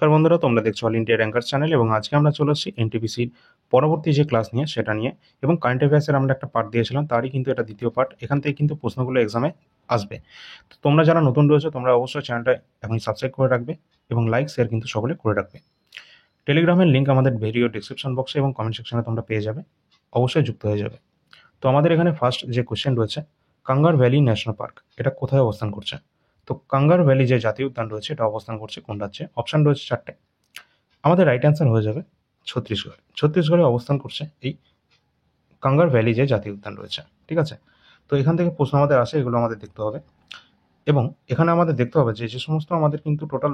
নমস্কার বন্ধুরা, তোমরা দেখছো অল ইন্ডিয়া র্যাঙ্কার চ্যানেল এবং আজকে আমরা চলে এসেছি এনটিপিসির পরবর্তী যে ক্লাস নিয়ে সেটা নিয়ে। এবং কারেন্ট অ্যাফেয়ার্সের আমরা একটা পার্ট দিয়েছিলাম, তারই কিন্তু এটা দ্বিতীয় পার্ট। এখান থেকে কিন্তু প্রশ্নগুলো এক্সামে আসবে। তো তোমরা যারা নতুন রয়েছে তোমরা অবশ্যই চ্যানেলটা এখনই সাবস্ক্রাইব করে রাখবে এবং লাইক শেয়ার কিন্তু সকলে করে রাখবে। টেলিগ্রামের লিঙ্ক আমাদের ভিডিও ডিসক্রিপশন বক্সে এবং কমেন্ট সেকশনে তোমরা পেয়ে যাবে, অবশ্যই যুক্ত হয়ে যাবে। তো আমাদের এখানে ফার্স্ট যে কোশ্চেন রয়েছে, কাঙ্গার ভ্যালি ন্যাশনাল পার্ক এটা কোথায় অবস্থান করছে? তো কাঙ্গার ভ্যালি যে জাতীয় উদ্যান রয়েছে এটা অবস্থান করছে কোন রাজ্যে? অপশান রয়েছে চারটে। আমাদের রাইট অ্যান্সার হয়ে যাবে ছত্তিশগড়। ছত্তিশগড়ে অবস্থান করছে এই কাঙ্গার ভ্যালি যে জাতীয় উদ্যান রয়েছে। ঠিক আছে, তো এখান থেকে প্রশ্ন আমাদের আসে, এগুলো আমাদের দেখতে হবে। এবং এখানে আমাদের দেখতে হবে যে যে সমস্ত আমাদের কিন্তু টোটাল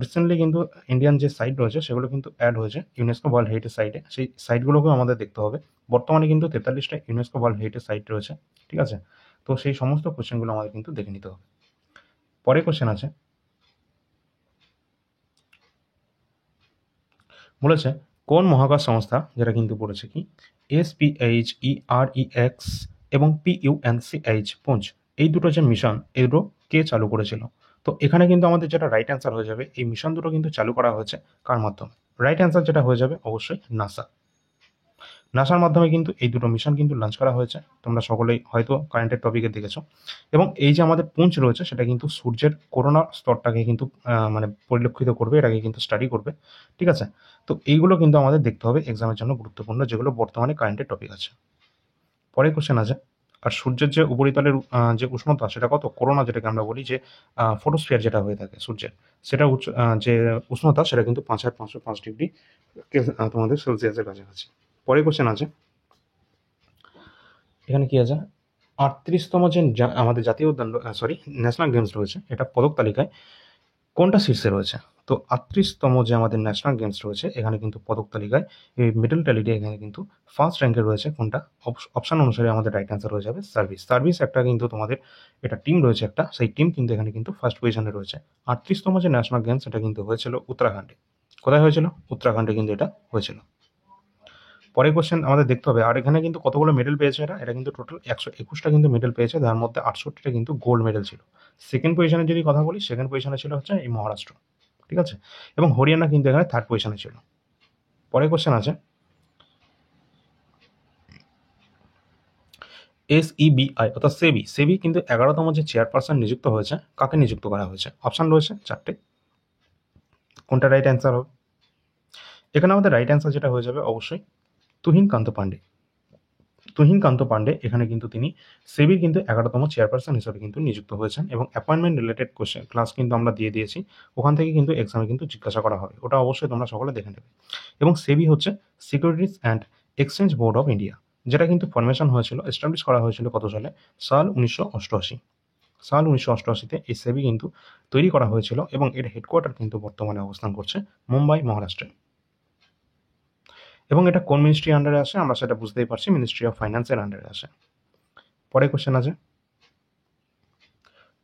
রিসেন্টলি কিন্তু ইন্ডিয়ান যে সাইট রয়েছে সেগুলো কিন্তু অ্যাড হয়েছে ইউনেস্কো ওয়ার্ল্ড হেরিটেজ সাইটে, সেই সাইটগুলোকেও আমাদের দেখতে হবে। বর্তমানে কিন্তু 43টা ইউনেস্কো ওয়ার্ল্ড হেরিটেজ সাইট রয়েছে। ঠিক আছে, তো সেই সমস্ত কোশ্চেনগুলো আমাদের কিন্তু দেখে নিতে হবে। পরে কোশ্চেন আছে, বলেছে কোন মহাকাশ সংস্থা, যেটা কিন্তু পড়েছে কি SPHEREX এবং PUNCH পুঞ্চ, এই দুটো যে মিশন এগুলো কে চালু করেছিল? তো এখানে কিন্তু আমাদের যেটা রাইট অ্যান্সার হয়ে যাবে, এই মিশন দুটো কিন্তু চালু করা হয়েছে কার মাধ্যমে? রাইট অ্যান্সার যেটা হয়ে যাবে অবশ্যই নাসা। নাসার মাধ্যমে কিন্তু এই দুটো মিশন কিন্তু লঞ্চ করা হয়েছে। তোমরা সকলেই হয়তো কারেন্টের টপিকে দেখেছো। এবং এই যে আমাদের পুঞ্চ রয়েছে সেটা কিন্তু সূর্যের করোনা স্তরটাকে কিন্তু মানে পরিলক্ষিত করবে, এটাকে কিন্তু স্টাডি করবে। ঠিক আছে, তো এইগুলো কিন্তু আমাদের দেখতে হবে এক্সামের জন্য গুরুত্বপূর্ণ, যেগুলো বর্তমানে কারেন্টের টপিক আছে। পরে কোশ্চেন আছে, আর সূর্যের যে উপরিতলের যে উষ্ণতা সেটা কত? করোনা যেটাকে আমরা বলি, যে ফটোস্ফিয়ার যেটা হয়ে থাকে সূর্যের, সেটা যে উষ্ণতা সেটা কিন্তু 5505 ডিগ্রি তোমাদের সেলসিয়াসের কাছাকাছি। পরে কোশ্চেন আছে, এখানে কি আছে, 38তম যে আমাদের জাতীয় উদ্যান ন্যাশনাল গেমস রয়েছে, এটা পদক তালিকায় কোনটা শীর্ষে রয়েছে? তো 38তম যে আমাদের ন্যাশনাল গেমস রয়েছে এখানে কিন্তু পদক তালিকায় এই মেডেল ট্যালিতে এখানে কিন্তু ফার্স্ট র্যাঙ্কে রয়েছে কোনটা? অপশান অনুসারে আমাদের রাইট অ্যান্সার হয়ে যাবে সার্ভিস। সার্ভিস একটা কিন্তু তোমাদের এটা টিম রয়েছে একটা, সেই টিম কিন্তু এখানে কিন্তু ফার্স্ট পজিশনে রয়েছে। 38তম যে ন্যাশনাল গেমস এটা কিন্তু হয়েছিল উত্তরাখণ্ডে। কোথায় হয়েছিল? উত্তরাখণ্ডে কিন্তু এটা হয়েছিল। পরের কোশ্চেন আমাদের দেখতে হবে, আর এখানে কিন্তু কতগুলো মেডেল পেয়েছে এটা কিন্তু টোটাল 121টা কিন্তু মেডেল পেয়েছে, তার মধ্যে 68টা কিন্তু গোল্ড মেডেল ছিল। সেকেন্ড পজিশনে যদি কথা বলি, সেকেন্ড পজিশনে ছিল হচ্ছে এই মহারাষ্ট্র। ঠিক আছে, এবং হরিয়ানা কিন্তু এখানে থার্ড পজিশনে ছিল। পরের কোশ্চেন আছে, SEBI অর্থাৎ সেবি, সেবি কিন্তু 11তম যে চেয়ারপারসন নিযুক্ত হয়েছে, কাকে নিযুক্ত করা হয়েছে? অপশান রয়েছে চারটে, কোনটা রাইট অ্যান্সার হবে? এখানে আমাদের রাইট অ্যান্সার যেটা হয়ে যাবে অবশ্যই তুহিন কান্ত পান্ডে। তুহিন কান্ত পান্ডে এখানে কিন্তু তিনি সেবির কিন্তু 11তম চেয়ারপারসন হিসেবে কিন্তু নিযুক্ত হয়েছেন। এবং অ্যাপয়েন্টমেন্ট রিলেটেড কোশ্চেন ক্লাস কিন্তু আমরা দিয়ে দিয়েছি, ওখান থেকে কিন্তু এক্সামে কিন্তু জিজ্ঞাসা করা হবে, ওটা অবশ্যই তোমরা সকলে দেখে নেবে। এবং সেবি হচ্ছে securities and exchange board of India, যেটা কিন্তু ফরমেশন হয়েছিল, এস্টাবলিশ করা হয়েছিল কত সালে? সাল 1988। সাল 1988তে এই সেবি কিন্তু তৈরি করা হয়েছিল এবং এর হেডকোয়ার্টার কিন্তু বর্তমানে অবস্থান করছে মুম্বাই, মহারাষ্ট্রে। এবং এটা কোন মিনিস্ট্রি আন্ডারে আসে আমরা সেটা বুঝতেই পারছি, মিনিস্ট্রি অফ ফাইন্যান্সের আন্ডারে আসে। পরে কোশ্চেন আছে,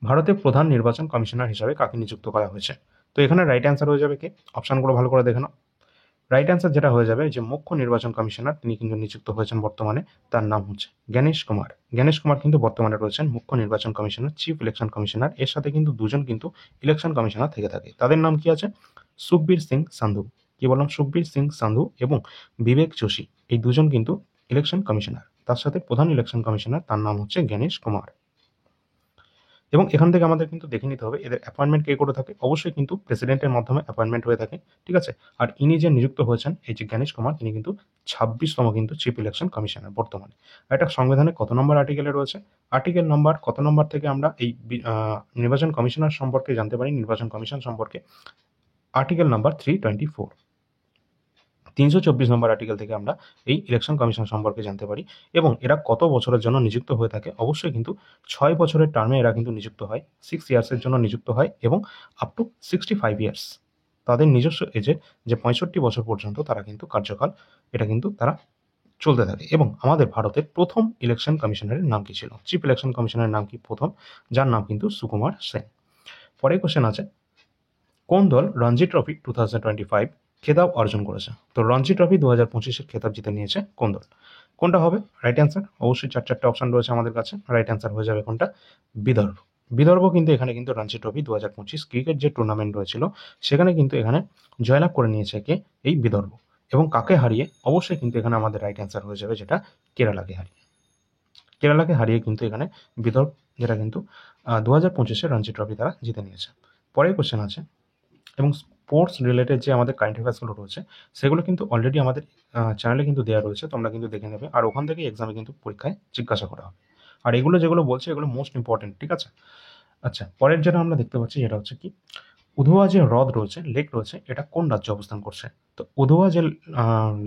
ভারতের প্রধান নির্বাচন কমিশনার হিসাবে কাকে নিযুক্ত করা হয়েছে? তো এখানে রাইট অ্যান্সার হয়ে যাবে কে? অপশানগুলো ভালো করে দেখে নাও। রাইট অ্যান্সার যেটা হয়ে যাবে, যে মুখ্য নির্বাচন কমিশনার তিনি কিন্তু নিযুক্ত হয়েছেন বর্তমানে, তার নাম হচ্ছে জ্ঞানেশ কুমার। জ্ঞানেশ কুমার কিন্তু বর্তমানে রয়েছেন মুখ্য নির্বাচন কমিশনার, চিফ ইলেকশন কমিশনার। এর সাথে কিন্তু দুজন কিন্তু ইলেকশন কমিশনার থেকে থাকে, তাদের নাম কি আছে? সুখবীর সিং সান্ধু। কি বললাম? সুখবীর সিং সান্ধু এবং বিবেক যোশী, এই দুজন কিন্তু ইলেকশন কমিশনার। তার সাথে প্রধান ইলেকশন কমিশনার, তার নাম হচ্ছে জ্ঞানেশ কুমার। এবং এখান থেকে আমাদের কিন্তু দেখে নিতে হবে এদের অ্যাপয়েন্টমেন্ট কে করে থাকে, অবশ্যই কিন্তু প্রেসিডেন্টের মাধ্যমে অ্যাপয়েন্টমেন্ট হয়ে থাকে। ঠিক আছে, আর ইনি যে নিযুক্ত হয়েছেন এই যে জ্ঞানেশ কুমার, তিনি কিন্তু 26তম কিন্তু চিফ ইলেকশন কমিশনার বর্তমানে। আর এটা সংবিধানে কত নম্বর আর্টিকেলে রয়েছে? আর্টিকেল নম্বর কত নম্বর থেকে আমরা এই নির্বাচন কমিশনার সম্পর্কে জানতে পারি, নির্বাচন কমিশন সম্পর্কে? আর্টিকেল নাম্বার 324, 324 নম্বর আর্টিকেল থেকে আমরা এই ইলেকশন কমিশন সম্পর্কে জানতে পারি। এবং এরা কত বছরের জন্য নিযুক্ত হয়ে থাকে? অবশ্যই কিন্তু 6 বছরের টার্মে এরা কিন্তু নিযুক্ত হয়, 6 ইয়ার্সের জন্য নিযুক্ত হয় এবং আপ টু 65 ইয়ার্স, তাদের নিজস্ব এজের যে 65 বছর পর্যন্ত তারা কিন্তু কার্যকাল এটা কিন্তু তারা চলতে থাকে। এবং আমাদের ভারতের প্রথম ইলেকশন কমিশনারের নাম কি ছিল? চিফ ইলেকশন কমিশনারের নাম কি প্রথম? যার নাম কিন্তু সুকুমার সেন। পরে কোশ্চেন আছে, কোন দল রঞ্জি ট্রফি 2025 খেতাব অর্জন করেছে? তো রঞ্জি ট্রফি 2025-এর খেতাব জিতে নিয়েছে কোন দল? কোনটা হবে রাইট অ্যান্সার? অবশ্যই চারটে অপশন রয়েছে আমাদের কাছে, রাইট অ্যান্সার হয়ে যাবে কোনটা? বিদর্ভ। বিদর্ভ কিন্তু এখানে কিন্তু রঞ্জি ট্রফি 2025 ক্রিকেট যে টুর্নামেন্ট রয়েছিল সেখানে কিন্তু এখানে জয়লাভ করে নিয়েছে কে, এই বিদর্ভ। এবং কাকে হারিয়ে? অবশ্যই কিন্তু এখানে আমাদের রাইট অ্যান্সার হয়ে যাবে যেটা কেরালাকে হারিয়ে। কেরালাকে হারিয়ে কিন্তু এখানে বিদর্ভ যেটা কিন্তু 2025 রঞ্জি ট্রফি তারা জিতে নিয়েছে। পরের কোশ্চেন আছে, এবং স্পোর্টস রিলেটেড যে আমাদের কারেন্ট অ্যাফেয়ার্সগুলো রয়েছে সেগুলো কিন্তু অলরেডি আমাদের চ্যানেলে কিন্তু দেওয়া রয়েছে, তোমরা কিন্তু দেখে নেবে। আর ওখান থেকে এক্সামে কিন্তু পরীক্ষায় জিজ্ঞাসা করা হবে। আর এগুলো যেগুলো বলছে এগুলো মোস্ট ইম্পর্টেন্ট, ঠিক আছে? আচ্ছা, পরের যেটা আমরা দেখতে পাচ্ছি যেটা হচ্ছে কি, উধোয়া যে হ্রদ রয়েছে, লেক রয়েছে, এটা কোন রাজ্যে অবস্থান করছে? তো উধোয়া যে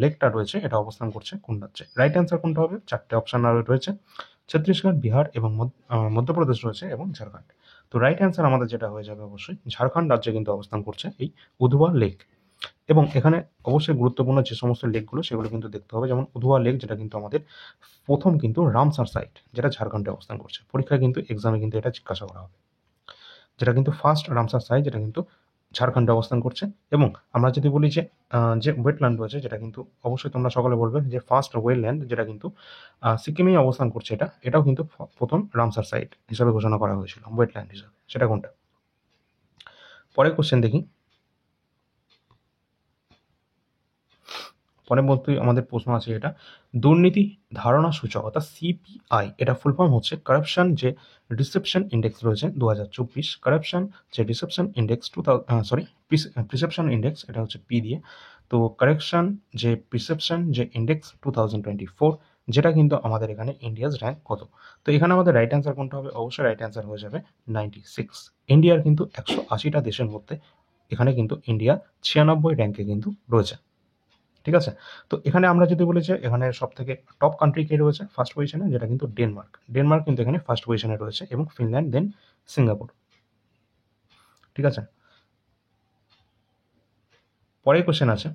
লেকটা রয়েছে এটা অবস্থান করছে কোন রাজ্যে? রাইট অ্যান্সার কোনটা হবে? চারটে অপশন রয়েছে, ছত্তিশগড়, বিহার এবং মধ্যপ্রদেশ রয়েছে এবং ঝাড়খণ্ড। তো রাইট অ্যান্সার আমাদের যেটা হয়ে যাবে অবশ্যই ঝাড়খণ্ড রাজ্যে কিন্তু অবস্থান করছে এই উধোয়া লেক। এবং এখানে অবশ্যই গুরুত্বপূর্ণ যে সমস্ত লেকগুলো সেগুলো কিন্তু দেখতে হবে, যেমন উধোয়া লেক যেটা কিন্তু আমাদের প্রথম কিন্তু রামসার সাইট, যেটা ঝাড়খণ্ডে অবস্থান করছে। পরীক্ষায় কিন্তু এক্সামে কিন্তু এটা জিজ্ঞাসা করা হবে, যেটা কিন্তু ফার্স্ট রামসার সাইট, যেটা কিন্তু ঝাড়খণ্ডে অবস্থান করছে। এবং আমরা যদি বলি যে যে ওয়েটল্যান্ড রয়েছে, যেটা কিন্তু অবশ্যই তোমরা সকলে বলবে যে ফার্স্ট ওয়েটল্যান্ড, যেটা কিন্তু সিকিমেই অবস্থান করছে, এটাও কিন্তু প্রথম রামসার সাইট হিসাবে ঘোষণা করা হয়েছিল ওয়েটল্যান্ড হিসাবে। সেটা কোনটা? পরের কোশ্চেন দেখি। পরবর্তী আমাদের প্রশ্ন আছে এটা, দুর্নীতি ধারণা সূচক অর্থাৎ সিপিআই, এটা ফুল ফর্ম হচ্ছে কারাপশন যে রিসেপশন ইন্ডেক্স রয়েছে 2024, কারাপশন যে রিসেপশন ইন্ডেক্স প্রিসেপশন ইন্ডেক্স, এটা হচ্ছে পি দিয়ে। তো কারেকশন যে প্রিসেপশন যে ইন্ডেক্স 2024, যেটা কিন্তু আমাদের এখানে ইন্ডিয়াস র্যাঙ্ক কত? তো এখানে আমাদের রাইট অ্যান্সার কোনটা হবে? অবশ্যই রাইট অ্যান্সার হয়ে যাবে 96। ইন্ডিয়ার কিন্তু 180টা দেশের মধ্যে এখানে কিন্তু ইন্ডিয়া 96 র্যাঙ্কে কিন্তু রয়েছে, ঠিক আছে? তো এখানে আমরা যদি বলি যে এখানে সব থেকে টপ কান্ট্রি কে রয়েছে ফার্স্ট পজিশনে, যেটা কিন্তু ডেনমার্ক। ডেনমার্ক কিন্তু এখানে ফার্স্ট পজিশনে রয়েছে, এবং ফিনল্যান্ড, দেন সিঙ্গাপুর, ঠিক আছে? পরের কোশ্চেন আছে,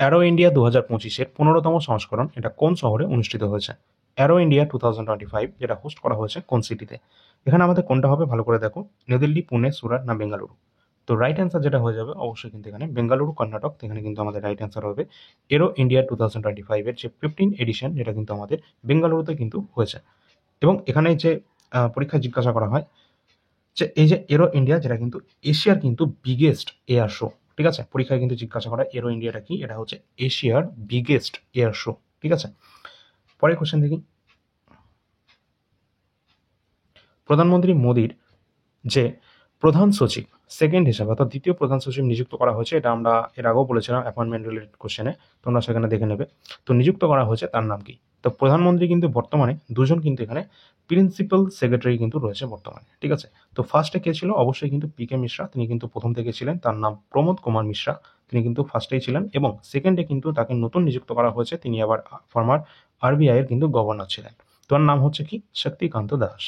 অ্যারো ইন্ডিয়া 2025-এর 15তম সংস্করণ এটা কোন শহরে অনুষ্ঠিত হয়েছে? অ্যারো ইন্ডিয়া 2025 যেটা হোস্ট করা হয়েছে কোন সিটিতে? এখানে আমাদের কোনটা হবে ভালো করে দেখো, নিউ দিল্লি, পুনে, সুরাট না বেঙ্গালুরু? তো রাইট অ্যান্সার যেটা হয়ে যাবে অবশ্যই কিন্তু এখানে বেঙ্গালুরু, কর্ণাটক, এখানে কিন্তু আমাদের রাইট অ্যান্সার হবে। এরো ইন্ডিয়া 2025-এর যে 15 এডিশন, যেটা কিন্তু আমাদের বেঙ্গালুরুতে কিন্তু হয়েছে। এবং এখানে যে পরীক্ষায় জিজ্ঞাসা করা হয় যে এই যে এরো ইন্ডিয়া, যেটা কিন্তু এশিয়ার কিন্তু বিগেস্ট এয়ার শো, ঠিক আছে? পরীক্ষায় কিন্তু জিজ্ঞাসা করা এরো ইন্ডিয়াটা কি, এটা হচ্ছে এশিয়ার বিগেস্ট এয়ার শো, ঠিক আছে? পরের কোশ্চেন দেখি, প্রধানমন্ত্রী মোদীর যে প্রধান সচিব সেকেন্ড হিসাবে অর্থাৎ দ্বিতীয় প্রধান সচিব নিযুক্ত করা হয়েছে, এটা আমরা এর আগেও বলেছিলাম অ্যাপয়েন্টমেন্ট রিলেটেড কোশ্চেনে, তোমরা সেখানে দেখে নেবে। তো নিযুক্ত করা হয়েছে তার নাম কি? তো প্রধানমন্ত্রী কিন্তু বর্তমানে দুজন কিন্তু এখানে প্রিন্সিপাল সেক্রেটারি কিন্তু রয়েছে বর্তমানে, ঠিক আছে? তো ফার্স্টে কে ছিল? অবশ্যই কিন্তু পি.কে. মিশ্রা, তিনি কিন্তু প্রথম থেকে ছিলেন, তার নাম প্রমোদ কুমার মিশ্রা, তিনি কিন্তু ফার্স্টেই ছিলেন। এবং সেকেন্ডে কিন্তু তাকে নতুন নিযুক্ত করা হয়েছে, তিনি আবার ফর্মার আরবিআই এর কিন্তু গভর্নর ছিলেন। তার নাম হচ্ছে কি? শক্তিকান্ত দাস।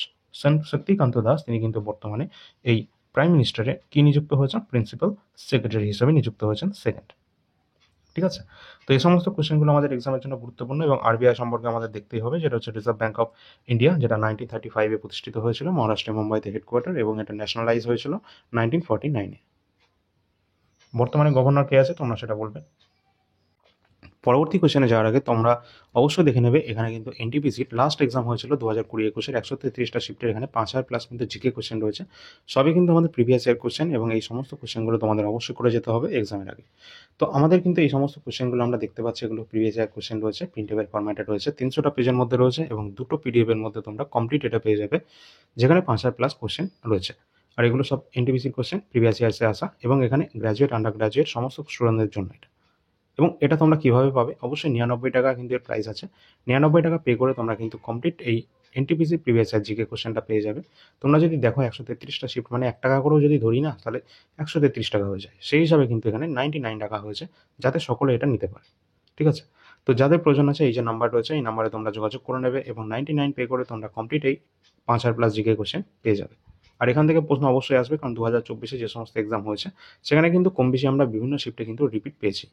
শক্তিকান্ত দাস তিনি কিন্তু বর্তমানে এই প্রাইম মিনিস্টারে কি নিযুক্ত হয়েছেন? প্রিন্সিপাল সেক্রেটারি হিসেবে নিযুক্ত হয়েছেন সেকেন্ড, ঠিক আছে? তো এই সমস্ত কোশ্চেনগুলো আমাদের এক্সামের জন্য গুরুত্বপূর্ণ। এবং আরবিআই সম্পর্কে আমাদের দেখতেই হবে, যেটা হচ্ছে রিজার্ভ ব্যাঙ্ক অফ ইন্ডিয়া, যেটা 1935-এ প্রতিষ্ঠিত হয়েছিল মহারাষ্ট্রের মুম্বাইতে হেডকোয়ার্টার, এবং এটা ন্যাশনালাইজ হয়েছিল 1949-এ। বর্তমানে গভর্নর কে আছে তোমরা সেটা বলবে। পরবর্তী কোশ্চেনে যাওয়ার আগে তোমরা অবশ্যই দেখে নেবে, এখানে কিন্তু এনটিপিসির লাস্ট এক্সাম হয়েছিল 2020-21-এর 133টা শিফটের, এখানে 5000 প্লাস কিন্তু জিকে কোশ্চেন রয়েছে। সবই কিন্তু আমাদের প্রিভিয়াস ইয়ার কোশ্চেন, এবং এই সমস্ত কোশ্চেনগুলো তোমাদের অবশ্যই করে যেতে হবে এক্সামের আগে। তো আমাদের কিন্তু এই সমস্ত কোশ্চেনগুলো আমরা দেখতে পাচ্ছি, এগুলো প্রিভিয়াস ইয়ার কোশ্চেন রয়েছে, প্রিন্টেবল ফরম্যাটে রয়েছে, 300টা পেজের মধ্যে রয়েছে, এবং দুটো পিডিএফ এর মধ্যে তোমরা কমপ্লিট এটা পেয়ে যাবে, যেখানে 5000 প্লাস কোশ্চেন রয়েছে। আর এগুলো সব এনটিপিসির কোশ্চেন, প্রিভিয়াস ইয়ার্সে আসা, এবং এখানে গ্র্যাজুয়েট, আন্ডার গ্র্যাজুয়েট সমস্ত স্টুডেন্টদের জন্য এটা। এবং এটা তোমরা কীভাবে পাবে? অবশ্যই 99 টাকা কিন্তু এর প্রাইস আছে। 99 টাকা পে করে তোমরা কিন্তু কমপ্লিট এই এনটিপিসি প্রিভিয়াস ইয়ার জিকে কোশ্চেনটা পেয়ে যাবে। তোমরা যদি দেখো 133টা শিফট মানে 1 টাকা করেও যদি ধরি না, তাহলে 133 টাকা হয়ে যায়। সেই হিসাবে কিন্তু এখানে 99 টাকা হয়েছে, যাতে সকলে এটা নিতে পারে, ঠিক আছে? তো যাদের প্রয়োজন আছে, এই যে নাম্বার রয়েছে, এই নাম্বারে তোমরা যোগাযোগ করে নেবে, এবং 99 পে করে তোমরা কমপ্লিট এই 5000 প্লাস জিকে কোশ্চেন পেয়ে যাবে। আর এখান থেকে প্রশ্ন অবশ্যই আসবে, কারণ 2024-এ যে সমস্ত এক্সাম হয়েছে সেখানে কিন্তু কম বেশি আমরা বিভিন্ন শিফটে কিন্তু রিপিট পেয়েছি।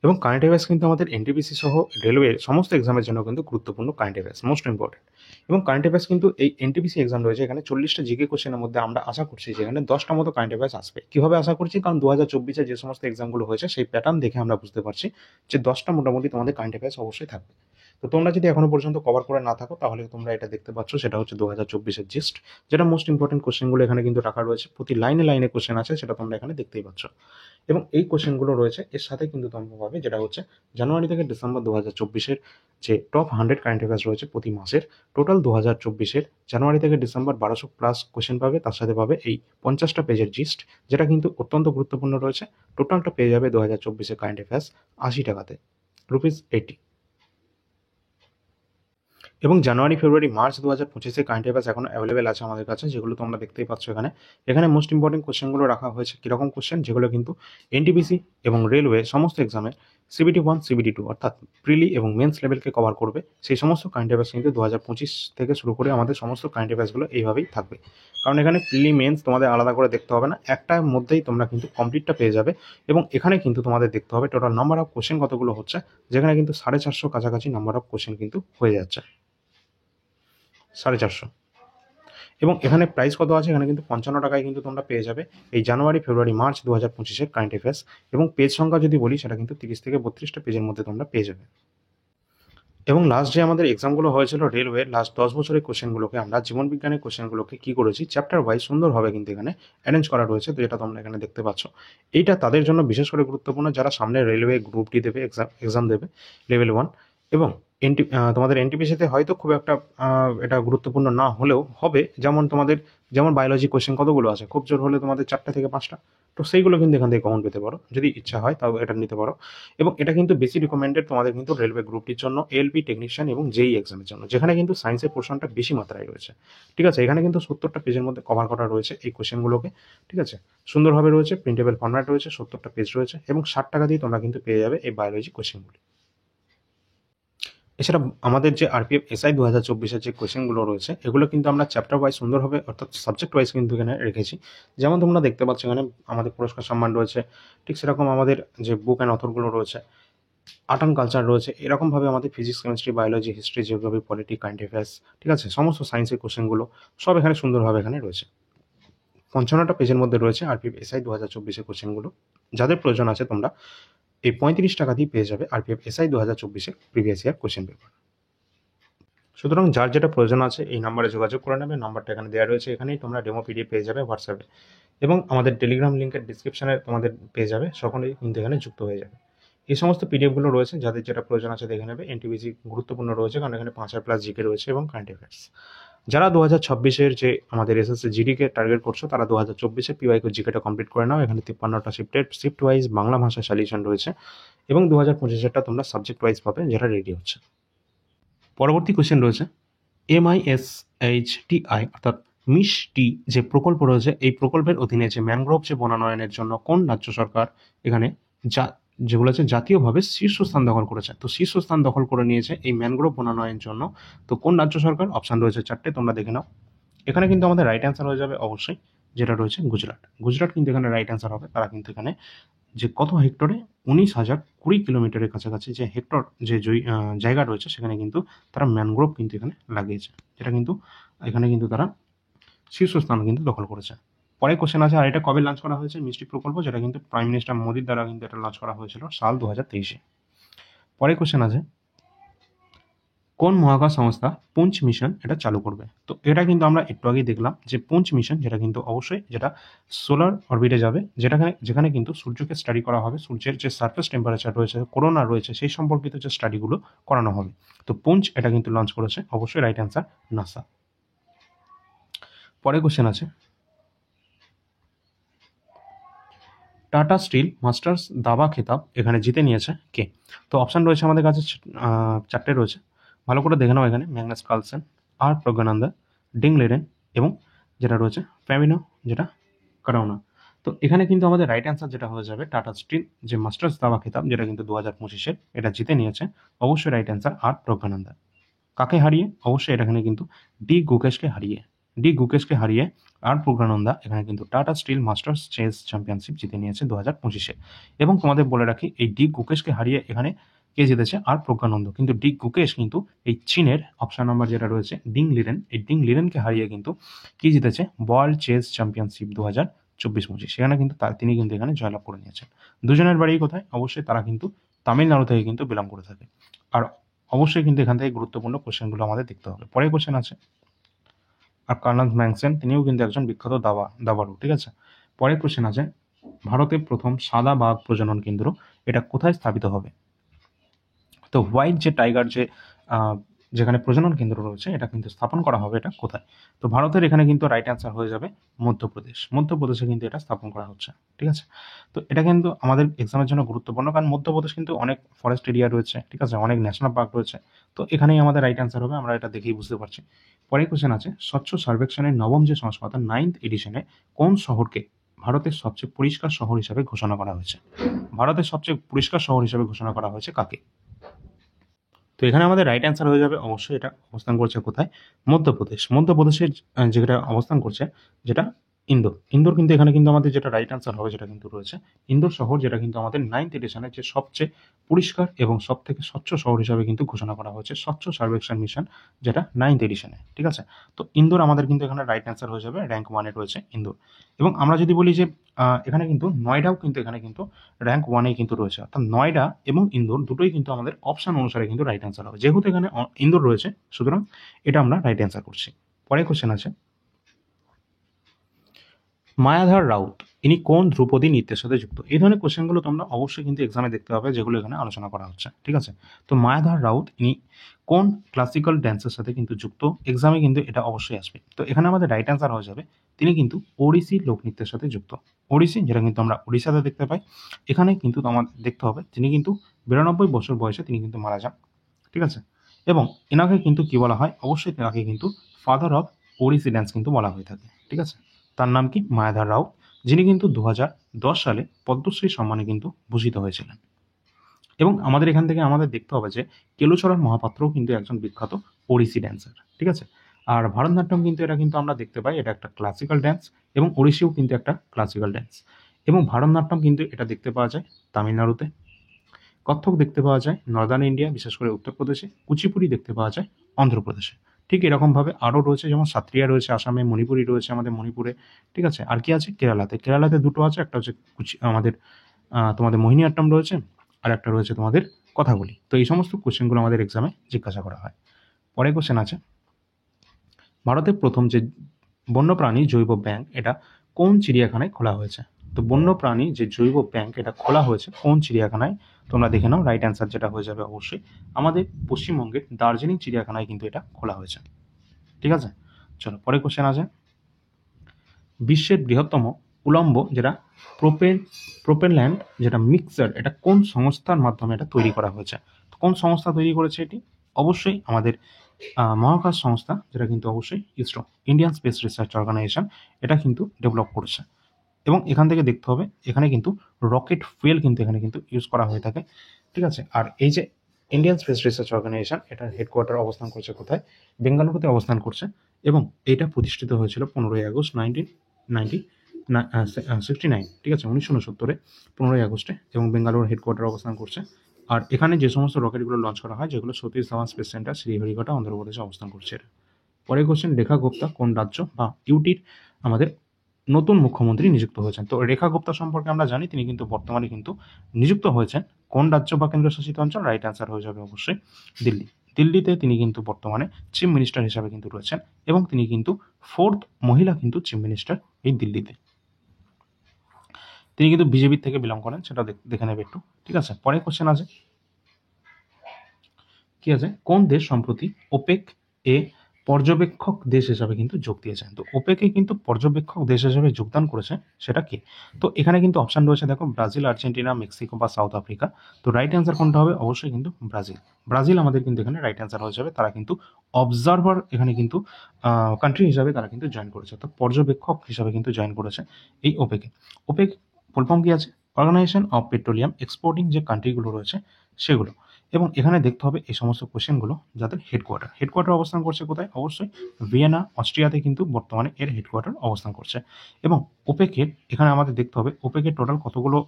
এবং কারেন্ট অ্যাফেয়ার্স কিন্তু আমাদের এনটিপিসি সহ রেলওয়ের সমস্ত এক্সামের জন্য কিন্তু গুরুত্বপূর্ণ কারেন্ট অ্যাফেয়ার্স, মোস্ট ইম্পর্টেন্ট। এবং কারেন্ট অ্যাফেয়ার্স কিন্তু এই এনটিপিসি এক্সাম রয়েছে, এখানে 40টা জিকে কোশ্চেনের মধ্যে আমরা আশা করছি যেখানে 10টা মতো কারেন্ট অ্যাফেয়ার্স আসবে। কীভাবে আশা করছি? কারণ 2024-এ যে সমস্ত এক্সামগুলো হয়েছে সেই প্যাটার্ন দেখে আমরা বুঝতে পারছি যে 10টা মোটামুটি তোমাদের কারেন্ট অ্যাফেয়ার্স অবশ্যই থাকবে। তো তোমরা যদি এখনো পর্যন্ত কভার করে না থাকো তাহলে তোমরা এটা দেখতে পাচ্ছ, সেটা হচ্ছে 2024-এর জিস্ট, যেটা মোস্ট ইম্পর্টেন্ট কোশ্চেনগুলো এখানে কিন্তু রাখা রয়েছে। প্রতি লাইনে লাইনে কোশ্চেন আছে, সেটা তোমরা এখানে দেখতেই পাচ্ছ। এবং এই কোশ্চেনগুলো রয়েছে এর সাথে কিন্তু তোমরা পাবে, যেটা হচ্ছে জানুয়ারি থেকে ডিসেম্বর 2024-এর যে টপ 100 কারেন্ট অ্যাফেয়ার্স রয়েছে প্রতি মাসের, টোটাল 2024-এর জানুয়ারি থেকে ডিসেম্বর 1200+ কোশ্চেন পাবে। তার সাথে পাবে এই 50টা পেজের জিস্ট, যেটা কিন্তু অত্যন্ত গুরুত্বপূর্ণ রয়েছে। টোটালটা পেয়ে যাবে 2024-এর কারেন্ট অ্যাফেয়ার্স 80 টাকাতে, ₹80। এবং জানুয়ারি, ফেব্রুয়ারি, মার্চ 2025-এর কারেন্ট অ্যাফেয়ার্স এখনো অ্যাভেলেবেল আছে আমাদের কাছে, যেগুলো তোমরা দেখতেই পাচ্ছ এখানে। এখানে মোস্ট ইম্পর্টেন্ট কোশ্চেনগুলো রাখা হয়েছে। কীরকম কোশ্চেন? যেগুলো কিন্তু এনটিপিসি এবং রেলওয়ে সমস্ত এক্সামে CBT 1, CBT 2 অর্থাৎ প্রিলি এবং মেন্স লেভেলকে কভার করবে। সেই সমস্ত কারেন্ট অ্যাফেয়ার্স কিন্তু 2025 থেকে শুরু করে আমাদের সমস্ত কারেন্ট অ্যাফেয়ার্সগুলো এইভাবেই থাকবে। কারণ এখানে প্রিলি, মেন্স তোমাদের আলাদা করে দেখতে হবে না, একটার মধ্যেই তোমরা কিন্তু কমপ্লিটটা পেয়ে যাবে। এবং এখানে কিন্তু তোমাদের দেখতে হবে টোটাল নাম্বার অফ কোশ্চেন কতগুলো হচ্ছে, যেখানে কিন্তু 450 কাছাকাছি নাম্বার অফ কোশ্চেন কিন্তু হয়ে যাচ্ছে, 450। এবং এখানে প্রাইস কত আছে? এখানে কিন্তু 55 টাকায় কিন্তু তোমরা পেয়ে যাবে এই জানুয়ারি, ফেব্রুয়ারি, মার্চ 2025-এর কারেন্ট অ্যাফেয়ার্স। এবং পেজ সংখ্যা যদি বলি, সেটা কিন্তু 30 থেকে 32টা পেজের মধ্যে তোমরা পেয়ে যাবে। এবং লাস্ট যে আমাদের এক্সামগুলো হয়েছিল রেলওয়ে, লাস্ট 10 বছরের কোশ্চেনগুলোকে আমরা জীবনবিজ্ঞানের কোশ্চেনগুলোকে কী করেছি চ্যাপ্টার ওয়াইজ সুন্দরভাবে কিন্তু এখানে অ্যারেঞ্জ করা রয়েছে। তো যেটা তোমরা এখানে দেখতে পাচ্ছ, এইটা তাদের জন্য বিশেষ করে গুরুত্বপূর্ণ যারা সামনে রেলওয়ে গ্রুপ ডি দেবে, এক্সাম দেবে লেভেল 1। এবং তোমাদের এনটিপিসিতে হয়তো খুব একটা এটা গুরুত্বপূর্ণ না হলেও হবে, যেমন বায়োলজি কোশ্চেন কতগুলো আছে, খুব জোর হলে তোমাদের 4টা থেকে 5টা। তো সেইগুলো কিন্তু এখান থেকে কমন পেতে পারো, যদি ইচ্ছা হয় তাও এটা নিতে পারো। এবং এটা কিন্তু বেশি রিকমেন্ডেড তোমাদের কিন্তু রেলওয়ে গ্রুপটির জন্য, এলপি টেকনিশিয়ান এবং জেই এক্সামের জন্য, যেখানে কিন্তু সায়েন্সের পোর্শনটা বেশি মাত্রায় রয়েছে। ঠিক আছে, এখানে কিন্তু 70টা পেজের মধ্যে কভার করা রয়েছে এই কোশ্চেনগুলোকে। ঠিক আছে, সুন্দরভাবে রয়েছে, প্রিন্টেবল ফরম্যাট রয়েছে, 70টা পেজ রয়েছে, এবং 60 টাকা দিয়ে তোমরা কিন্তু পেয়ে যাবে এই বায়োলজি কোশ্চেনগুলি। এছাড়া আমাদের যে আরপিএফ এসআই 2024-এর যে কোশ্চেনগুলো রয়েছে, এগুলো কিন্তু আমরা চ্যাপ্টার ওয়াইজ সুন্দরভাবে অর্থাৎ সাবজেক্ট ওয়াইজ কিন্তু এখানে রেখেছি। যেমন তোমরা দেখতে পাচ্ছ এখানে আমাদের পুরস্কার সম্মান রয়েছে, ঠিক সেরকম আমাদের যে বুক অ্যান্ড অথরগুলো রয়েছে, আর্ট অ্যান্ড কালচার রয়েছে, এরকমভাবে আমাদের physics, chemistry, biology, history, geography, polity, current affairs, ঠিক আছে, সমস্ত সায়েন্সের কোশ্চেনগুলো সব এখানে সুন্দরভাবে এখানে রয়েছে। 55টা পেজের মধ্যে রয়েছে আরপিএফ এসআই 2024-এর কোশ্চেনগুলো। যাদের প্রয়োজন আছে তোমরা এই 35 টাকা দিয়ে পেয়ে যাবে আরপিএফ এসআই 2024-এর প্রিভিয়াস ইয়ার কোশ্চেন পেপার। সুতরাং যার যেটা প্রয়োজন আছে এই নাম্বারে যোগাযোগ করে নেবে। নাম্বারটা এখানে দেওয়া রয়েছে, এখানেই তোমরা ডেমো পিডিএফ পেয়ে যাবে হোয়াটসঅ্যাপে। এবং আমাদের টেলিগ্রাম লিঙ্কের ডিসক্রিপশানে তোমাদের পেয়ে যাবে, সকলেই কিন্তু এখানে যুক্ত হয়ে যাবে। এই সমস্ত পিডিএফগুলো রয়েছে, যাদের যেটা প্রয়োজন আছে দেখে নেবে। এনটিপিসি গুরুত্বপূর্ণ রয়েছে, কারণ এখানে 500+ জিকে রয়েছে এবং কারেন্ট অ্যাফেয়ার্স। যারা 2026-এর যে আমাদের এসএসসি জিডিকে টার্গেট করছো, তারা 2024-এর পিওয়াইকিউ জিকেটা কমপ্লিট করে নাও। এখানে 53টা শিফট ওয়াইজ বাংলা ভাষা সলিউশন রয়েছে, এবং 2025-এরটা তোমরা সাবজেক্ট ওয়াইজ পাবে, যেটা রেডি হচ্ছে। পরবর্তী কোশ্চেন রয়েছে MISHTI অর্থাৎ মিশটি যে প্রকল্প রয়েছে, এই প্রকল্পের অধীনে যে ম্যানগ্রোভ যে বনায়নের জন্য কোন রাজ্য সরকার এখানে যে বলেছে জাতীয়ভাবে শীর্ষস্থান দখল করেছে। তো শীর্ষস্থান দখল করে নিয়েছে এই ম্যানগ্রোভ বনায়নের জন্য। তো কোন রাজ্য সরকার? অপশান রয়েছে 4টে, তোমরা দেখে নাও। এখানে কিন্তু আমাদের রাইট অ্যান্সার হয়ে যাবে অবশ্যই, যেটা রয়েছে গুজরাট। গুজরাট কিন্তু এখানে রাইট অ্যান্সার হবে। তারা কিন্তু এখানে যে কত হেক্টরে 19,020 কিলোমিটারের কাছাকাছি যে হেক্টর যে জায়গা রয়েছে, সেখানে কিন্তু তারা ম্যানগ্রোভ কিন্তু এখানে লাগিয়েছে, যেটা কিন্তু এখানে কিন্তু তারা শীর্ষস্থান কিন্তু দখল করেছে। পরে কোশ্চেন আছে, আর এটা কবে লঞ্চ করা হয়েছে মিষ্টি প্রকল্প, যেটা কিন্তু প্রাইম মিনিস্টার মোদির দ্বারা কিন্তু এটা লঞ্চ করা হয়েছিল সাল 2023-এ। পরে কোশ্চেন আছে, কোন মহাকাশ সংস্থা পুঞ্চ মিশন এটা চালু করবে? তো এটা কিন্তু আমরা একটু আগেই দেখলাম যে পুঞ্চ মিশন, যেটা কিন্তু অবশ্যই যেটা সোলার অরবিটে যাবে, যেখানে কিন্তু সূর্যকে স্টাডি করা হবে, সূর্যের যে সারফেস টেম্পারেচার রয়েছে, করোনা রয়েছে, সেই সম্পর্কিত যে স্টাডিগুলো করানো হবে। তো পুঞ্চ এটা কিন্তু লঞ্চ করেছে, অবশ্যই রাইট অ্যান্সার নাসা। পরে কোশ্চেন আছে, টাটা স্টিল মাস্টার্স দাবা খেতাব এখানে জিতে নিয়েছে কে? তো অপশান রয়েছে আমাদের কাছে 4টে রয়েছে, ভালো করে দেখে নাও। এখানে ম্যাগনাস কার্লসেন, আর প্রজ্ঞানন্দা, ডিং লিরেন, এবং যেটা রয়েছে ফ্যামিনো, যেটা কারাউনা। তো এখানে কিন্তু আমাদের রাইট অ্যান্সার যেটা হয়ে যাবে টাটা স্টিল যে মাস্টার্স দাবা খেতাব, যেটা কিন্তু 2025-এর এটা জিতে নিয়েছে, অবশ্যই রাইট অ্যান্সার আর প্রজ্ঞানন্দা। কাকে হারিয়ে? অবশ্যই এখানে কিন্তু ডি গুকেশকে হারিয়ে আর প্রজ্ঞানন্দা এখানে কিন্তু Tata Steel Masters chess championship জিতে নিয়েছে 2025-এ। এবং তোমাদের বলে রাখি, এই ডি গুকেশকে হারিয়ে এখানে কে জিতেছে? আর প্রজ্ঞানন্দ। কিন্তু ডি গুকেশ কিন্তু এই চীনের অপশন নাম্বার যেটা রয়েছে ডিং লিরেন, এই ডিং লিরেনকে হারিয়ে কিন্তু কি জিতেছে? World chess championship 2024-25। সেখানে কিন্তু তিনি কিন্তু এখানে জয়লাভ করে নিয়েছেন। দুজনের বাড়ি কোথায়? অবশ্যই তারা কিন্তু তামিলনাড়ু থেকে কিন্তু বিলং করে থাকে। আর অবশ্যই কিন্তু এখান থেকে গুরুত্বপূর্ণ কোশ্চেনগুলো আমাদের দেখতে হবে। পরের কোশ্চেন আছে, আর কার্ল ম্যানসন তিনিও কিন্তু একজন বিখ্যাত দাবাড়ু, ঠিক আছে। পরের কোশ্চেন আছে, ভারতের প্রথম সাদা বাঘ প্রজনন কেন্দ্র এটা কোথায় স্থাপিত হবে? তো হোয়াইট যে টাইগার যে যেখানে প্রজনন কেন্দ্র রয়েছে এটা কিন্তু স্থাপন করা হবে, এটা কোথায়? তো ভারতের এখানে কিন্তু রাইট অ্যান্সার হয়ে যাবে মধ্যপ্রদেশে কিন্তু এটা স্থাপন করা হচ্ছে, ঠিক আছে। তো এটা কিন্তু আমাদের এক্সামের জন্য গুরুত্বপূর্ণ, কারণ মধ্যপ্রদেশ কিন্তু অনেক ফরেস্ট এরিয়া রয়েছে, ঠিক আছে, অনেক ন্যাশনাল পার্ক রয়েছে। তো এখানেই আমাদের রাইট অ্যান্সার হবে, আমরা এটা দেখেই বুঝতে পারছি। পরের কোশ্চেন আছে, স্বচ্ছ সার্বেক্ষণের নবম যে সংস্করণ 9th এডিশনে কোন শহরকে ভারতের সবচেয়ে পরিষ্কার শহর হিসাবে ঘোষণা করা হয়েছে? ভারতের সবচেয়ে পরিষ্কার শহর হিসাবে ঘোষণা করা হয়েছে কাকে? তো এখানে আমাদের রাইট অ্যান্সার হয়ে যাবে অবশ্যই, এটা অবস্থান করছে কোথায়? মধ্যপ্রদেশের যেটা অবস্থান করছে, যেটা ইন্দোর কিন্তু এখানে কিন্তু আমাদের যেটা রাইট অ্যান্সার হবে যেটা কিন্তু রয়েছে ইন্দোর শহর, যেটা কিন্তু আমাদের 9th এডিশনের যে সবচেয়ে পরিষ্কার এবং সব থেকে স্বচ্ছ শহর হিসাবে কিন্তু ঘোষণা করা হয়েছে স্বচ্ছ সার্বেক্ষণ মিশন, যেটা 9th এডিশনে, ঠিক আছে। তো ইন্দোর আমাদের কিন্তু এখানে রাইট অ্যান্সার হয়ে যাবে, র্যাঙ্ক 1-এ রয়েছে ইন্দোর। এবং আমরা যদি বলি যে এখানে কিন্তু নয়ডাও কিন্তু এখানে কিন্তু র্যাঙ্ক 1-এ কিন্তু রয়েছে, অর্থাৎ নয়ডা এবং ইন্দোর দুটোই কিন্তু আমাদের অপশন অনুসারে কিন্তু রাইট অ্যান্সার হবে। যেহেতু এখানে ইন্দোর রয়েছে, সুতরাং এটা আমরা রাইট অ্যান্সার করছি। পরের কোশ্চেন আছে, মায়াধর রাউত ইনি কোন ধ্রুপদী নৃত্যের সাথে যুক্ত? এই ধরনের কোশ্চেনগুলো তোমরা অবশ্যই কিন্তু এক্সামে দেখতে পাবে, যেগুলো এখানে আলোচনা করা হচ্ছে, ঠিক আছে। তো মায়াধর রাউত ইনি কোন ক্লাসিক্যাল ড্যান্সের সাথে কিন্তু যুক্ত? এক্সামে কিন্তু এটা অবশ্যই আসবে। তো এখানে আমাদের রাইট অ্যান্সার হয়ে যাবে, তিনি কিন্তু ওড়িশি লোকনৃত্যের সাথে যুক্ত। ওড়িশি, যেটা কিন্তু আমরা উড়িষ্যাতে দেখতে পাই, এখানে কিন্তু আমাদের দেখতে হবে তিনি কিন্তু 92 বছর বয়সে তিনি কিন্তু মারা যান, ঠিক আছে। এবং এনাকে কিন্তু কি বলা হয়? অবশ্যই এনাকে কিন্তু ফাদার অফ ওড়িশি ড্যান্স কিন্তু বলা হয়ে থাকে, ঠিক আছে। তার নাম কি? মায়াধর রাউত, যিনি কিন্তু 2010 সালে পদ্মশ্রী সম্মানে কিন্তু ভূষিত হয়েছিলেন। এবং আমাদের এখান থেকে আমাদের দেখতে হবে যে কেলুচরণ মহাপাত্রও কিন্তু একজন বিখ্যাত ওড়িশি ড্যান্সার, ঠিক আছে। আর ভারতনাট্যম কিন্তু এটা কিন্তু আমরা দেখতে পাই, এটা একটা ক্লাসিক্যাল ড্যান্স, এবং ওড়িশিও কিন্তু একটা ক্লাসিক্যাল ড্যান্স। এবং ভারতনাট্যম কিন্তু এটা দেখতে পাওয়া যায় তামিলনাড়ুতে, কত্থক দেখতে পাওয়া যায় নর্দার্ন ইন্ডিয়া, বিশেষ করে উত্তরপ্রদেশে, কুচিপুড়ি দেখতে পাওয়া যায় অন্ধ্রপ্রদেশে। ঠিক এরকমভাবে আরও রয়েছে, যেমন সাত্রিয়া রয়েছে আসামে, মণিপুরি রয়েছে আমাদের মণিপুরে, ঠিক আছে। আর কি আছে? কেরালাতে দুটো আছে, একটা হচ্ছে আমাদের তোমাদের মোহিনীআট্টম রয়েছে, আর একটা রয়েছে তোমাদের কথাগুলি। তো এই সমস্ত কোশ্চেনগুলো আমাদের এক্সামে জিজ্ঞাসা করা হয়। পরে কোশ্চেন আছে, ভারতের প্রথম যে বন্যপ্রাণী জৈব ব্যাংক এটা কোন চিড়িয়াখানায় খোলা হয়েছে? তো বন্যপ্রাণী যে জৈব ব্যাংক এটা খোলা হয়েছে কোন চিড়িয়াখানায়? তোমরা দেখে নাও, রাইট অ্যান্সার যেটা হয়ে যাবে অবশ্যই আমাদের পশ্চিমবঙ্গের দার্জিলিং চিড়িয়াখানায় কিন্তু এটা খোলা হয়েছে, ঠিক আছে। চলো পরে কোশ্চেন আছে, বিশ্বের বৃহত্তম উলম্ব যেটা প্রোপেনল্যান্ড যেটা মিক্সার, এটা কোন সংস্থার মাধ্যমে এটা তৈরি করা হয়েছে? কোন সংস্থা তৈরি করেছে এটি? অবশ্যই আমাদের মহাকাশ সংস্থা, যেটা কিন্তু অবশ্যই ISRO, Indian Space Research Organisation, এটা কিন্তু ডেভেলপ করেছে। এবং এখান থেকে দেখতে হবে এখানে কিন্তু রকেট ফুয়েল কিন্তু এখানে কিন্তু ইউজ করা হয়ে থাকে, ঠিক আছে। আর এই যে ইন্ডিয়ান স্পেস রিসার্চ অর্গানাইজেশন, এটার হেডকোয়ার্টার অবস্থান করছে কোথায়? বেঙ্গালুরুতে অবস্থান করছে। এবং এটা প্রতিষ্ঠিত হয়েছিল 15ই আগস্ট 1969, ঠিক আছে, 1969-এ 15ই আগস্টে, এবং বেঙ্গালুরু হেডকোয়ার্টার অবস্থান করছে। আর এখানে যে সমস্ত রকেটগুলো লঞ্চ করা হয়, যেগুলো সতীশ ধাওয়ান স্পেস সেন্টার, শ্রীহরিকোটা, অন্ধ্রপ্রদেশে অবস্থান করছে। পরের কোশ্চেন, রেখা গুপ্তা কোন রাজ্য বা ইউটির আমাদের নতুন মুখ্যমন্ত্রী নিযুক্ত হয়েছেন? তো রেখা গুপ্তা সম্পর্কে আমরা জানি, তিনি কিন্তু বর্তমানে কিন্তু নিযুক্ত হয়েছেন কোন রাজ্য বা কেন্দ্রশাসিত অঞ্চল? রাইট অ্যান্সার হয়ে যাবে অবশ্যই দিল্লিতে তিনি কিন্তু বর্তমানে চিফ মিনিস্টার হিসাবে কিন্তু রয়েছেন, এবং তিনি কিন্তু 4th মহিলা কিন্তু চিফ মিনিস্টার এই দিল্লিতে। তিনি কিন্তু বিজেপির থেকে বিলং করেন, সেটা দেখে নেবে একটু, ঠিক আছে। পরের কোশ্চেন আছে, কি আছে? কোন দেশ সম্প্রতি ওপেক এ পর্যবেক্ষক দেশ হিসাবে কিন্তু যোগ দিয়েছেন? তো ওপেকে কিন্তু পর্যবেক্ষক দেশ হিসাবে যোগদান করেছে, সেটা কি? তো এখানে কিন্তু অপশন রয়েছে, দেখো, ব্রাজিল, আর্জেন্টিনা, মেক্সিকো বা সাউথ আফ্রিকা। তো রাইট অ্যান্সার কোনটা হবে? অবশ্যই কিন্তু ব্রাজিল আমাদের কিন্তু এখানে রাইট অ্যান্সার হয়ে যাবে। তারা কিন্তু অবজারভার এখানে কিন্তু কান্ট্রি হিসাবে তারা কিন্তু জয়েন করেছে, তো পর্যবেক্ষক হিসাবে কিন্তু জয়েন করেছে এই ওপেক ফুল ফর্ম কি আছে? অর্গানাইজেশন অফ পেট্রোলিয়াম এক্সপোর্টিং যে কান্ট্রিগুলো রয়েছে সেগুলো। এবং এখানে দেখতে হবে এই সমস্ত কোশ্চেনগুলো, যাদের হেডকোয়ার্টার অবস্থান করছে কোথায়? অবশ্যই ভিয়েনা, অস্ট্রিয়াতে কিন্তু বর্তমানে এর হেডকোয়ার্টার অবস্থান করছে। এবং ওপেকের এখানে আমাদের দেখতে হবে ওপেকের টোটাল কতগুলো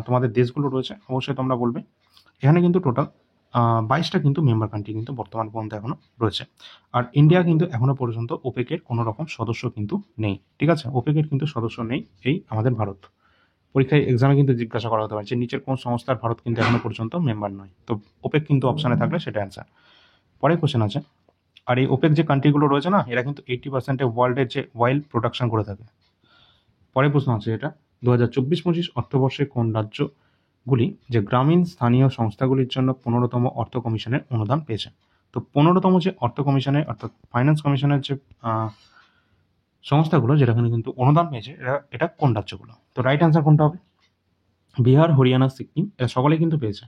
তোমাদের দেশগুলো রয়েছে, অবশ্যই তোমরা বলবে। এখানে কিন্তু টোটাল 22টা কিন্তু মেম্বার কান্ট্রি কিন্তু বর্তমান পর্যন্ত এখনো রয়েছে। আর ইন্ডিয়া কিন্তু এখনো পর্যন্ত ওপেকের কোনো রকম সদস্য কিন্তু নেই, ঠিক আছে। ওপেকের কিন্তু সদস্য নেই এই আমাদের ভারত। পরীক্ষায় এক্সামে কিন্তু জিজ্ঞাসা করা হতে পারে যে নিচের কোন সংস্থার ভারত কিন্তু এখনো পর্যন্ত মেম্বার নয়? তো ওপেক কিন্তু অপশানে থাকলে সেটা অ্যান্সার। পরের কোশ্চেন আছে, আর এই ওপেক যে কান্ট্রিগুলো রয়েছে না, এরা কিন্তু 80% ওয়ার্ল্ডের যে অয়েল প্রোডাকশন করে থাকে। পরের প্রশ্ন আছে এটা, 2024-25 অর্থবর্ষে কোন রাজ্যগুলি যে গ্রামীণ স্থানীয় সংস্থাগুলির জন্য 15তম অর্থ কমিশনের অনুদান পেয়েছে? তো 15তম যে অর্থ কমিশনের অর্থাৎ ফাইন্যান্স কমিশনের যে সংস্থাগুলো যেখানে কিন্তু অনুদান পেয়েছে এটা কোন রাজ্যগুলো? তো রাইট অ্যান্সার কোনটা হবে? বিহার, হরিয়ানা, সিকিম, এরা সকলেই কিন্তু পেয়েছে।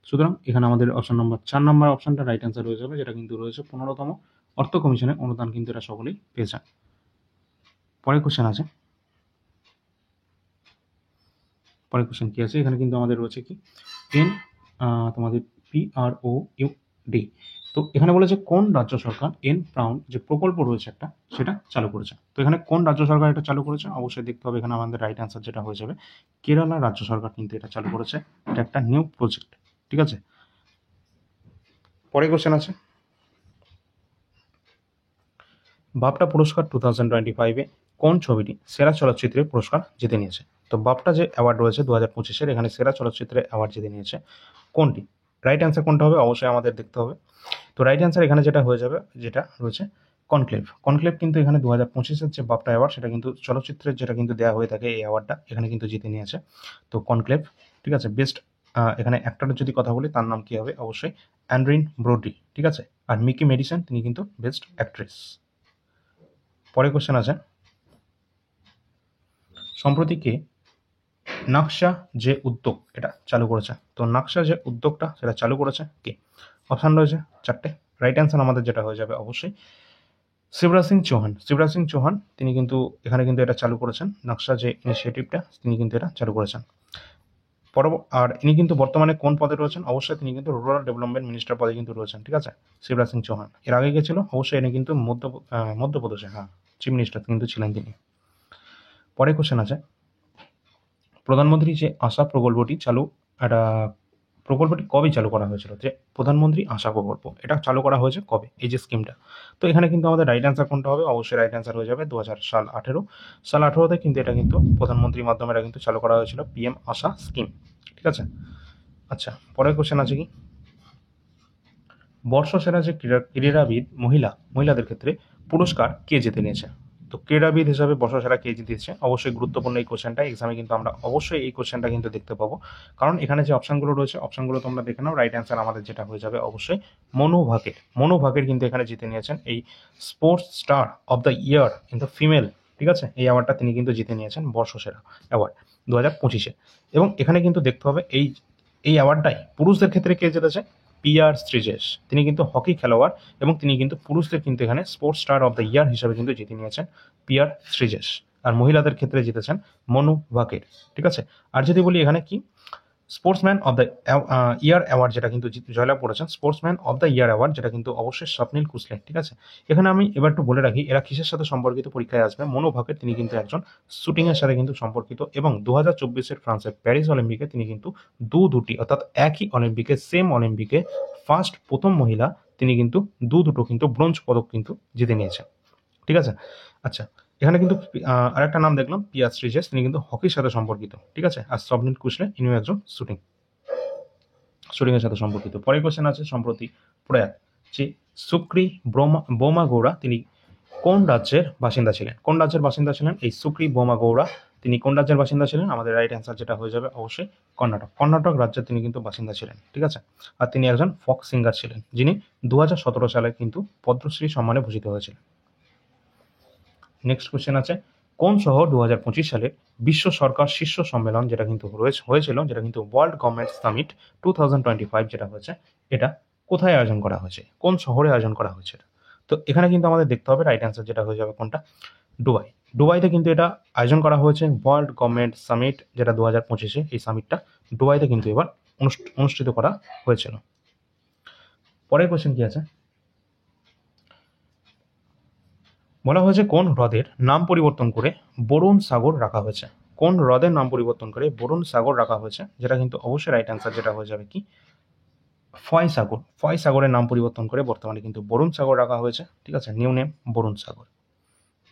সুতরাং এখানে আমাদের অপশন নম্বর 4 নম্বর অপশনটা রাইট অ্যান্সার হয়ে যাবে, যেটা কিন্তু রয়েছে 15তম অর্থ কমিশনের অনুদান কিন্তু এরা সকলেই পেয়েছে। পরের কোশ্চেন আছে, পরের কোশ্চেন কি আছে, এখানে কিন্তু আমাদের রয়েছে কি তোমাদের PROUD। তো এখানে বলেছে কোন রাজ্য সরকার প্রাউন যে প্রকল্প রয়েছে একটা সেটা চালু করেছে। তো এখানে কোন রাজ্য সরকার এটা চালু করেছে অবশ্যই দেখতে হবে। এখানে আমাদের রাইট অ্যান্সার যেটা হয়ে যাবে, কেরালা রাজ্য সরকার কিন্তু এটা চালু করেছে। এটা একটা নিউ প্রজেক্ট, ঠিক আছে। পরের কোশ্চেন আছে, বাপটা পুরস্কার 2025-এ কোন ছবিটি সেরা চলচ্চিত্রের পুরস্কার জিতে নিয়েছে? তো বাপটা যে অ্যাওয়ার্ড রয়েছে 2025-এর, এখানে সেরা চলচ্চিত্রের অ্যাওয়ার্ড জিতে নিয়েছে কোনটি? রাইট অ্যান্সার কোনটা হবে অবশ্যই আমাদের দেখতে হবে। তো রাইট অ্যান্সার এখানে যেটা হয়ে যাবে, যেটা রয়েছে কনক্লেভ। কনক্লেভ কিন্তু এখানে 2025-এর যে বাপটা অ্যাওয়ার্ড সেটা কিন্তু চলচ্চিত্রের যেটা কিন্তু দেওয়া হয়ে থাকে, এই অ্যাওয়ার্ডটা এখানে কিন্তু জিতে নিয়েছে। তো কনক্লেভ, ঠিক আছে। বেস্ট এখানে অ্যাক্টরের যদি কথা বলি তার নাম কি হবে, অবশ্যই অ্যান্ড্রিন ব্রোডি, ঠিক আছে। আর মিকি মেডিসন তিনি কিন্তু বেস্ট অ্যাক্ট্রেস। পরের কোশ্চেন আছে, সম্প্রতি কে নকশা যে উদ্যোগ এটা চালু করেছে? তো নকশা যে উদ্যোগটা সেটা চালু করেছে কে? অপশান রয়েছে 4টে। রাইট অ্যান্সার আমাদের যেটা হয়ে যাবে অবশ্যই শিবরাজ সিং চৌহান। শিবরাজ সিং চৌহান তিনি কিন্তু এখানে কিন্তু এটা চালু করেছেন, নকশা যে ইনিশিয়েটিভটা তিনি কিন্তু এটা চালু করেছেন। আর ইনি কিন্তু বর্তমানে কোন পদে রয়েছেন? অবশ্যই তিনি কিন্তু রুরাল ডেভেলপমেন্ট মিনিস্টার পদে কিন্তু রয়েছেন, ঠিক আছে, শিবরাজ সিং চৌহান। এর আগে গেছিল অবশ্যই ইনি কিন্তু মধ্যপ্রদেশে, হ্যাঁ, চিফ মিনিস্টার কিন্তু ছিলেন তিনি। পরে কোশ্চেন আছে, প্রধানমন্ত্রী যে আশা প্রকল্পটি প্রকল্পটি কবে চালু করা হয়েছিল? যে প্রধানমন্ত্রী আশা প্রকল্প এটা চালু করা হয়েছে কবে, এই যে স্কিমটা? তো এখানে কিন্তু আমাদের রাইট অ্যান্সার কোনটা হবে? অবশ্যই রাইট অ্যান্সার হয়ে যাবে 2018 কিন্তু এটা কিন্তু প্রধানমন্ত্রীর মাধ্যমে এটা কিন্তু চালু করা হয়েছিল, PM আশা স্কিম, ঠিক আছে। আচ্ছা, পরের কোশ্চেন আছে কি, বর্ষসেরা যে ক্রীড়াবিদ মহিলাদের ক্ষেত্রে পুরস্কার কে জিতে নিয়েছে? তো ক্রীড়াবিদ হিসাবে বর্ষসেরা কে জিতেছে? অবশ্যই গুরুত্বপূর্ণ এই কোশ্চেনটা, এক্সামে কিন্তু আমরা অবশ্যই এই কোশ্চেনটা কিন্তু দেখতে পাবো, কারণ এখানে যে অপশনগুলো রয়েছে অপশনগুলো তোমরা দেখে নাও। রাইট অ্যান্সার আমাদের যেটা হয়ে যাবে অবশ্যই মনু ভাকের কিন্তু এখানে জিতে নিয়েছেন এই sports star of the year in the female, ঠিক আছে। এই অ্যাওয়ার্ডটা তিনি কিন্তু জিতে নিয়েছেন, বর্ষসেরা অ্যাওয়ার্ড 2025-এ। এবং এখানে কিন্তু দেখতে হবে এই অ্যাওয়ার্ডটাই পুরুষদের ক্ষেত্রে কে জিতেছে? PR শ্রীজেশ, তিনি কিন্তু হকি খেলোয়াড় এবং তিনি কিন্তু পুরুষদের কিন্তু এখানে sports star of the year হিসাবে কিন্তু জিতে নিয়েছেন PR শ্রীজেশ। আর মহিলাদের ক্ষেত্রে জিতেছেন মনু ভাকের, ঠিক আছে। আর যদি বলি এখানে কি sportsman of the year award যেটা কিন্তু জয়লাভ করেছেন, sportsman of the year award, যেটা কিন্তু অবশ্যই স্বপ্নিল কুসলে, ঠিক আছে। এখানে আমি এবার একটু বলে রাখি এরা কিসের সাথে সম্পর্কিত পরীক্ষায় আসবে। মনু ভাকের তিনি কিন্তু একজন শুটিংয়ের সাথে কিন্তু সম্পর্কিত, এবং 2024-এর ফ্রান্সের প্যারিস অলিম্পিকে তিনি কিন্তু দুটি অর্থাৎ একই অলিম্পিকে সেম অলিম্পিকে প্রথম মহিলা তিনি কিন্তু দুটো কিন্তু ব্রোঞ্জ পদক কিন্তু জিতে নিয়েছেন, ঠিক আছে। আচ্ছা, এখানে কিন্তু আরেকটা নাম দেখলাম PR শ্রীজেশ, তিনি কিন্তু হকির সাথে সম্পর্কিত, ঠিক আছে। আর স্বপ্নিল কুসলে ইনিও একজন শুটিংয়ের সাথে সম্পর্কিত। পরের কোশ্চেন আছে, সম্প্রতি প্রয়াত যে সুক্রি বোমা গৌড়া তিনি কোন রাজ্যের বাসিন্দা ছিলেন? এই সুক্রি বোমা গৌড়া তিনি কোন রাজ্যের বাসিন্দা ছিলেন? আমাদের রাইট অ্যান্সার যেটা হয়ে যাবে অবশ্যই কর্ণাটক রাজ্যের তিনি কিন্তু বাসিন্দা ছিলেন, ঠিক আছে। আর তিনি একজন ফক সিঙ্গার ছিলেন, যিনি 2017 সালে কিন্তু পদ্মশ্রী সম্মানে ভূষিত হয়েছিলেন। নেক্সট কোশ্চেন আছে, কোন শহর 2025 সালে বিশ্ব সরকার শীর্ষ সম্মেলন যেটা কিন্তু হয়েছিল, যেটা কিন্তু ওয়ার্ল্ড গভর্নমেন্ট সামিট 2025 যেটা হয়েছে, এটা কোথায় আয়োজন করা হয়েছে? কোন শহরে আয়োজন করা হয়েছে? তো এখানে কিন্তু আমাদের দেখতে হবে রাইট অ্যান্সার যেটা হয়ে যাবে কোনটা, দুবাইতে কিন্তু এটা আয়োজন করা হয়েছে ওয়ার্ল্ড গভর্নমেন্ট সামিট, যেটা 2025-এ এই সামিটটা দুবাইতে কিন্তু এবার অনুষ্ঠিত করা হয়েছিল। পরের কোশ্চেন কি আছে, বলা হয়েছে কোন হ্রদের নাম পরিবর্তন করে বরুণ সাগর রাখা হয়েছে? কোন হ্রদের নাম পরিবর্তন করে বরুণ সাগর রাখা হয়েছে? যেটা কিন্তু অবশ্যই রাইট অ্যান্সার যেটা হয়ে যাবে কি ফয় সাগরের নাম পরিবর্তন করে বর্তমানে কিন্তু বরুণ সাগর রাখা হয়েছে, ঠিক আছে, নিউ নেম বরুণ সাগর।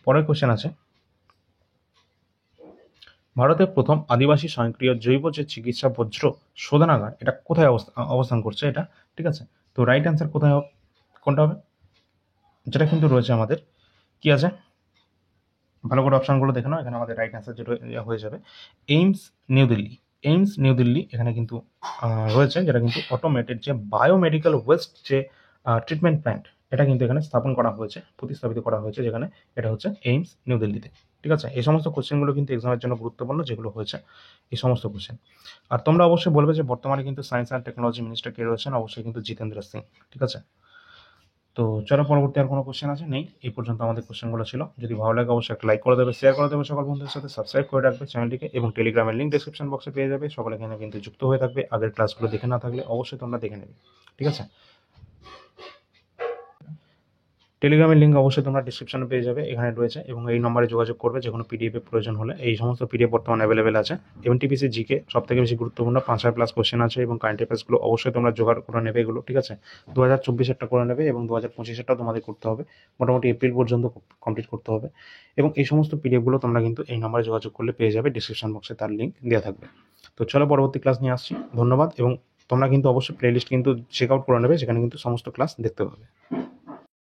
পরের কোশ্চেন আছে, ভারতের প্রথম আদিবাসী স্বয়ংক্রিয় জৈব যে চিকিৎসা বজ্র শোধনাগার এটা কোথায় অবস্থান করছে এটা, ঠিক আছে। তো রাইট অ্যান্সার কোনটা হবে? যেটা কিন্তু রয়েছে আমাদের কি আছে, ভালো করে অপশানগুলো দেখে নাও। এখানে আমাদের রাইট অ্যান্সার যেটা হয়ে যাবে এইমস নিউ দিল্লি। এইমস নিউ দিল্লি এখানে কিন্তু রয়েছে, যেটা কিন্তু অটোমেটেড যে বায়োমেডিক্যাল ওয়েস্ট যে ট্রিটমেন্ট প্ল্যান্ট, এটা কিন্তু এখানে স্থাপন করা হয়েছে, প্রতিস্থাপিত করা হয়েছে, যেখানে এটা হচ্ছে এইমস নিউ দিল্লিতে। ঠিক আছে, এই সমস্ত কোশ্চেনগুলো কিন্তু এক্সামের জন্য গুরুত্বপূর্ণ, যেগুলো হয়েছে এই সমস্ত কোশ্চেন। আর তোমরা অবশ্যই বলবে যে বর্তমানে কিন্তু সায়েন্স অ্যান্ড টেকনোলজি মিনিস্টার কে রয়েছেন, অবশ্যই কিন্তু জিতেন্দ্র সিং। ঠিক আছে, তো চলো পরবর্তী আর কোনো কোশ্চেন আছে? নেই, এই পর্যন্ত আমাদের কোশ্চেনগুলো ছিল। যদি ভালো লাগে অবশ্যই একটা লাইক করে দেবে, শেয়ার করে দেবে সকল বন্ধুদের সাথে, সাবস্ক্রাইব করে রাখবে চ্যানেলটিকে, এবং টেলিগ্রামের লিঙ্ক ডেসক্রিপশন বক্সে পেয়ে যাবে। সকলে এখানে কিন্তু যুক্ত হয়ে থাকবে, আগের ক্লাসগুলো দেখে না থাকলে অবশ্যই তোমরা দেখে নেবে। ঠিক আছে, টেলিগ্রামের লিঙ্ক অবশ্যই তোমরা ডিসক্রিপশনে পেয়ে যাবে, এখানে রয়েছে, এবং এই নম্বরে যোগাযোগ করবে যে কোনো পিডিএফের প্রয়োজন হলে। এই সমস্ত পিডিএফ বর্তমানে অ্যাভেলেবেল আছে। এমটিপিসি জিকে সব থেকে বেশি গুরুত্বপূর্ণ, 5000+ কোশ্চেন আছে, এবং কারেন্ট অ্যাফেয়ার্সগুলো অবশ্যই তোমরা জোগাড় করে নেবে এগুলো। ঠিক আছে, 2024-এরটা করে নেবে, এবং 2025-এরটাও তোমাদের করতে হবে, মোটামুটি এপ্রিল পর্যন্ত কমপ্লিট করতে হবে। এবং এই সমস্ত পিডিএফগুলো তোমরা কিন্তু এই নম্বরে যোগাযোগ করলে পেয়ে যাবে, ডিসক্রিপশন বক্সে তার লিঙ্ক দেওয়া থাকবে। তো চলো পরবর্তী ক্লাস নিয়ে আসছি, ধন্যবাদ। এবং তোমরা কিন্তু অবশ্যই প্লেলিস্ট কিন্তু চেক আউট করে নেবে, যেখানে কিন্তু সমস্ত ক্লাস দেখতে পাবে।